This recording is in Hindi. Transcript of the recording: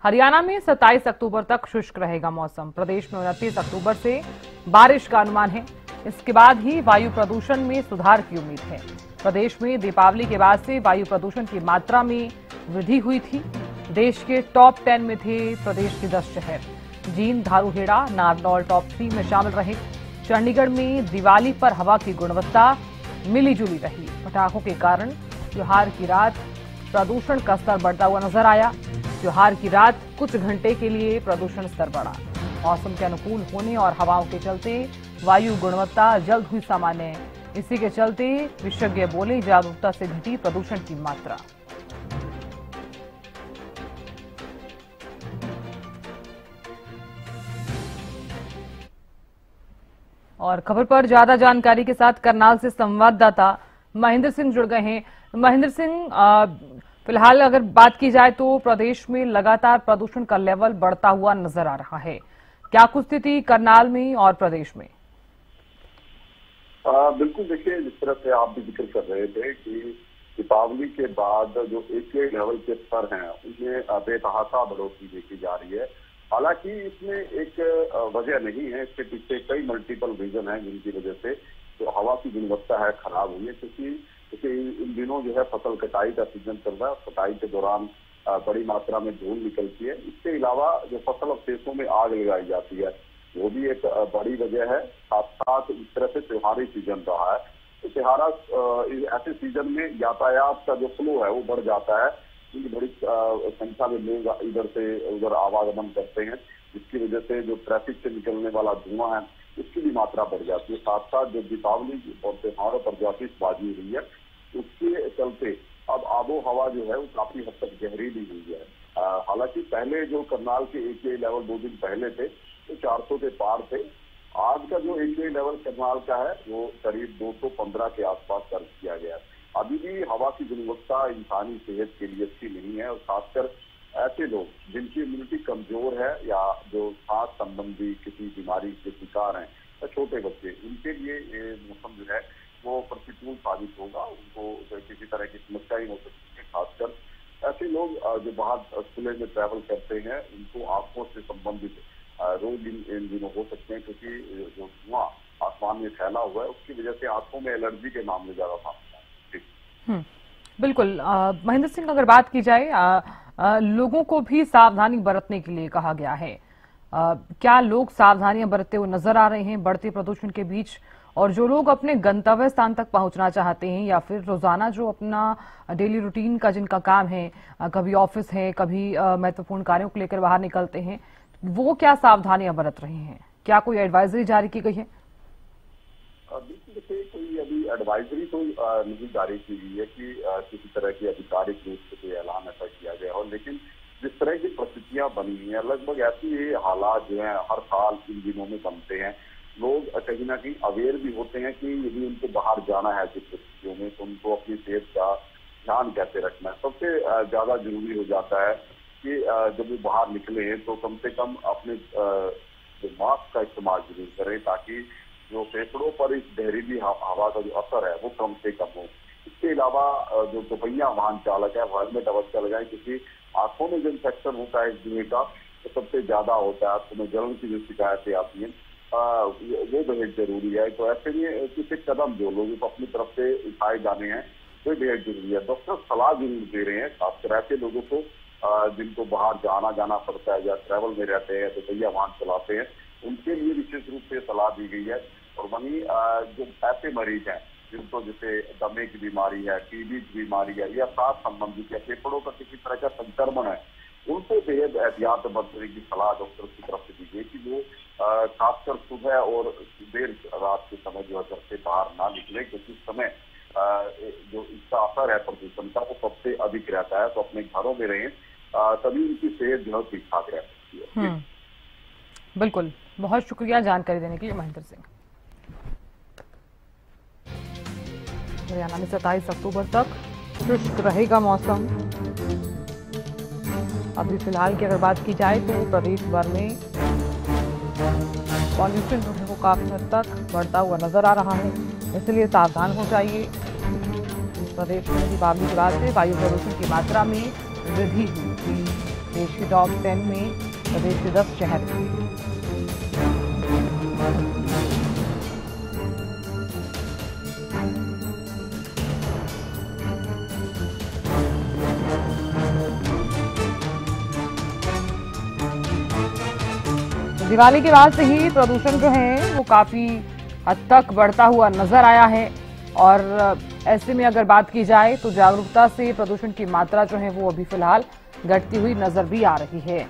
हरियाणा में 27 अक्टूबर तक शुष्क रहेगा मौसम। प्रदेश में 29 अक्टूबर से बारिश का अनुमान है। इसके बाद ही वायु प्रदूषण में सुधार की उम्मीद है। प्रदेश में दीपावली के बाद से वायु प्रदूषण की मात्रा में वृद्धि हुई थी। देश के टॉप 10 में थे प्रदेश के 10 शहर। जींद, धारूहेड़ा, नारनौल टॉप 3 में शामिल रहे। चंडीगढ़ में दिवाली पर हवा की गुणवत्ता मिली जुली रही। पटाखों के कारण त्योहार की रात प्रदूषण का स्तर बढ़ता हुआ नजर आया। त्योहार की रात कुछ घंटे के लिए प्रदूषण स्तर बढ़ा। मौसम के अनुकूल होने और हवाओं के चलते वायु गुणवत्ता जल्द हुई सामान्य। इसी के चलते विशेषज्ञ बोले, जागरूकता से घटी प्रदूषण की मात्रा। और खबर पर ज्यादा जानकारी के साथ करनाल से संवाददाता महेंद्र सिंह जुड़ गए हैं। महेंद्र सिंह, फिलहाल अगर बात की जाए तो प्रदेश में लगातार प्रदूषण का लेवल बढ़ता हुआ नजर आ रहा है। क्या कुछ स्थिति करनाल में और प्रदेश में? बिल्कुल, देखिए, जिस तरह से आप भी जिक्र कर रहे थे कि दीपावली के बाद जो एक लेवल के स्तर हैं उनमें बेतहाशा बढ़ोतरी देखी जा रही है। हालांकि इसमें एक वजह नहीं है, इसके पीछे कई मल्टीपल रीजन है जिनकी वजह से जो हवा की गुणवत्ता है खराब हुई है। क्योंकि इन दिनों जो है फसल कटाई का सीजन चल रहा है। कटाई के दौरान बड़ी मात्रा में धूल निकलती है। इसके अलावा जो फसल अवशेषों में आग लगाई जाती है वो भी एक बड़ी वजह है। साथ साथ इस तरह से त्योहारी सीजन रहा है तो त्योहारा ऐसे सीजन में यातायात का जो फ्लो है वो बढ़ जाता है, क्योंकि बड़ी संख्या में लोग इधर से उधर आवागमन करते हैं, जिसकी वजह से जो ट्रैफिक से निकलने वाला धुआं है उसकी भी मात्रा बढ़ जाती है। साथ साथ जो दीपावली और त्योहारों पर जो आतिशबाजी हुई है उसके चलते अब आबो हवा जो है वो काफी हद तक जहरीली हुई है। हालांकि पहले जो करनाल के AQI लेवल 2 दिन पहले थे तो 400 के पार थे। आज का जो AQI लेवल करनाल का है वो करीब 215 के आसपास दर्ज किया गया है। अभी भी हवा की गुणवत्ता इंसानी सेहत के लिए अच्छी नहीं है और खासकर ऐसे लोग जिनकी इम्यूनिटी कमजोर है या जो सांस संबंधी किसी बीमारी के शिकार हैं या छोटे बच्चे, उनके लिए ये मौसम जो है वो प्रतिकूल साबित होगा। उनको किसी तरह की समस्या ही हो सकती है। खासकर ऐसे लोग जो बाहर खुले में ट्रैवल करते हैं उनको आंखों से संबंधित रोग इन दिनों हो सकते हैं, क्योंकि जो धुआं आसमान में फैला हुआ है उसकी वजह से आंखों में एलर्जी के मामले ज्यादा सामने। बिल्कुल। महेंद्र सिंह, अगर बात की जाए लोगों को भी सावधानी बरतने के लिए कहा गया है। क्या लोग सावधानियां बरतते हुए नजर आ रहे हैं बढ़ते प्रदूषण के बीच? और जो लोग अपने गंतव्य स्थान तक पहुंचना चाहते हैं या फिर रोजाना जो अपना डेली रूटीन का जिनका काम है, कभी ऑफिस है, कभी महत्वपूर्ण कार्यों को लेकर बाहर निकलते हैं, वो क्या सावधानियां बरत रहे हैं? क्या कोई एडवाइजरी जारी की गई है? देखिए, कोई अभी एडवाइजरी तो नहीं जारी की गई है कि किसी तरह की आधिकारिक रूप से कोई ऐलान ऐसा किया गया हो, लेकिन जिस तरह की परिस्थितियां बनी हैं लगभग ऐसी हालात जो है हर साल इन दिनों में बनते हैं। लोग कहीं ना कहीं अवेयर भी होते हैं कि यदि उनको बाहर जाना है कुछ परिस्थितियों में तो उनको अपनी सेहत का ध्यान कैसे रखना है। सबसे ज्यादा जरूरी हो जाता है कि जब वो बाहर निकले हैं तो कम से कम अपने मास्क का इस्तेमाल जरूर करें, ताकि जो फेफड़ों पर इस जहरीली हवा का जो असर है वो कम से कम हो। इसके अलावा जो दोपहिया वाहन चालक है वो हेलमेट अवश्य लगाएं, क्योंकि आंखों में जो इन्फेक्शन होता है इस धुएं का तो सबसे ज्यादा होता है। आंखों में जलन की जो शिकायतें आती हैं वो बेहद जरूरी है। तो ऐसे में कुछ कदम जो लोगों को अपनी तरफ से उठाए जाने हैं वो बेहद जरूरी है। डॉक्टर सलाह जरूर दे रहे हैं, खासकर ऐसे लोगों को जिनको बाहर जाना पड़ता है या ट्रैवल में रहते हैं, दोपहिया वाहन चलाते हैं, उनके लिए विशेष रूप से सलाह दी गई है। और वहीं जो ऐसे मरीज हैं जिनको जैसे दमे की बीमारी है, टीबी की बीमारी है या सांस संबंधित या फेफड़ों का किसी तरह का संक्रमण है, उनको बेहद एहतियात बरतने की सलाह डॉक्टर की तरफ से दी गई कि वो खासकर सुबह और देर रात के समय जो है घर से बाहर ना निकले, क्योंकि इस समय जो इसका असर है प्रदूषण का वो सबसे अधिक रहता है। तो अपने घरों में रहें, तभी उनकी सेहत जो है ठीक ठाक रह सकती है। बिल्कुल, बहुत शुक्रिया जानकारी देने के लिए महेंद्र सिंह। हरियाणा में 27 अक्टूबर तक शुष्क रहेगा मौसम। अभी फिलहाल की अगर बात की जाए तो प्रदेश भर में पॉल्यूशन जो है वो काफी हद तक बढ़ता हुआ नजर आ रहा है, इसलिए सावधान हो जाइए। प्रदेश में दीपावली के बाद से वायु प्रदूषण की मात्रा में वृद्धि हुई थी। देश की टॉप 10 में प्रदेश के 10 शहर हैं। दिवाली के बाद से ही प्रदूषण जो है वो काफी हद तक बढ़ता हुआ नजर आया है और ऐसे में अगर बात की जाए तो जागरूकता से प्रदूषण की मात्रा जो है वो अभी फिलहाल घटती हुई नजर भी आ रही है।